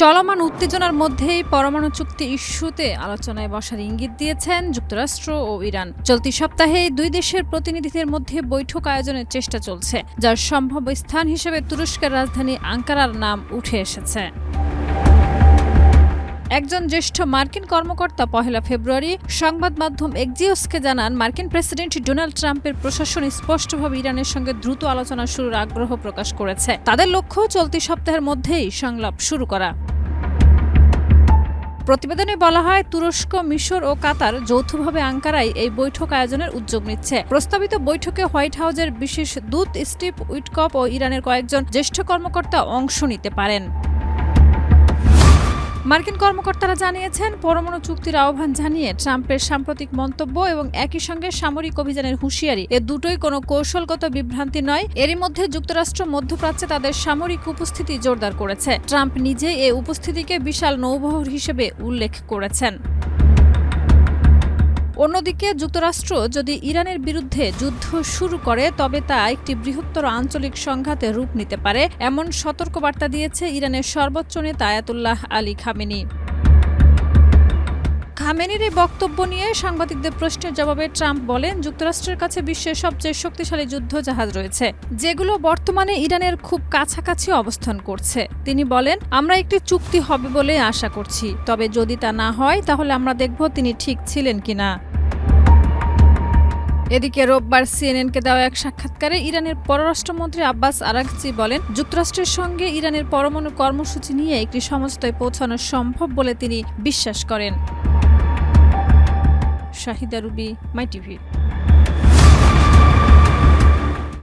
চলমান উত্তেজনার মধ্যেই পরমাণু চুক্তি ইস্যুতে আলোচনায় বসার ইঙ্গিত দিয়েছেন যুক্তরাষ্ট্র ও ইরান। চলতি সপ্তাহে দুই দেশের প্রতিনিধিদের মধ্যে বৈঠক আয়োজনের চেষ্টা চলছে, যার সম্ভাব্য স্থান হিসেবে তুরস্কের রাজধানী আঙ্কারার নাম উঠে এসেছে। একজন জ্যেষ্ঠ মার্কিন কর্মকর্তা ১ ফেব্রুয়ারি সংবাদ মাধ্যম এক্সিওসকে জানান, মার্কিন প্রেসিডেন্ট ডোনাল্ড ট্রাম্পের প্রশাসন স্পষ্টভাবে ইরানের সঙ্গে দ্রুত আলোচনা শুরুর আগ্রহ প্রকাশ করেছে। তাদের লক্ষ্য চলতি সপ্তাহের মধ্যেই সংলাপ শুরু করা। প্রতিবেদনে বলা হয়, তুরস্ক, মিশর ও কাতার যৌথভাবে আঙ্কারায় এই বৈঠক আয়োজনের উদ্যোগ নিচ্ছে। প্রস্তাবিত বৈঠকে হোয়াইট হাউসের বিশেষ দূত স্টিভ উইটকফ ও ইরানের কয়েকজন জ্যেষ্ঠ কর্মকর্তা অংশ নিতে পারেন। মার্কিন কর্মকর্তারা জানিয়েছেন, পরমাণু চুক্তির আহ্বান জানিয়ে ট্রাম্পের সাম্প্রতিক মন্তব্য এবং একই সঙ্গে সামরিক অভিযানের হুঁশিয়ারি, এ দুটোই কোনো কৌশলগত বিভ্রান্তি নয়। এরই মধ্যে যুক্তরাষ্ট্র মধ্যপ্রাচ্যে তাদের সামরিক উপস্থিতি জোরদার করেছে। ট্রাম্প নিজে এ উপস্থিতিকে বিশাল নৌবহর হিসেবে উল্লেখ করেছেন। অন্যদিকে যুক্তরাষ্ট্র যদি ইরানের বিরুদ্ধে যুদ্ধ শুরু করে, তবে তা একটি বৃহত্তর আঞ্চলিক সংঘাতে রূপ নিতে পারে, এমন সতর্কবার্তা দিয়েছে ইরানের সর্বোচ্চ নেতা আয়াতুল্লাহ আলী খামেনি। খামেনির এই বক্তব্য নিয়ে সাংবাদিকদের প্রশ্নের জবাবে ট্রাম্প বলেন, যুক্তরাষ্ট্রের কাছে বিশ্বের সবচেয়ে শক্তিশালী যুদ্ধ জাহাজ রয়েছে, যেগুলো বর্তমানে ইরানের খুব কাছাকাছি অবস্থান করছে। তিনি বলেন, আমরা একটি চুক্তি হবে বলে আশা করছি, তবে যদি তা না হয় তাহলে আমরা দেখব তিনি ঠিক ছিলেন কিনা। এদিকে রোববার সিএনএনকে দেওয়া এক সাক্ষাৎকারে ইরানের পররাষ্ট্রমন্ত্রী আব্বাস আরাগচি বলেন, যুক্তরাষ্ট্রের সঙ্গে ইরানের পরমাণু কর্মসূচি নিয়ে একটি সমঝোতায় পৌঁছানো সম্ভব বলে তিনি বিশ্বাস করেন। শাহিদা রুবি, মাই টিভি।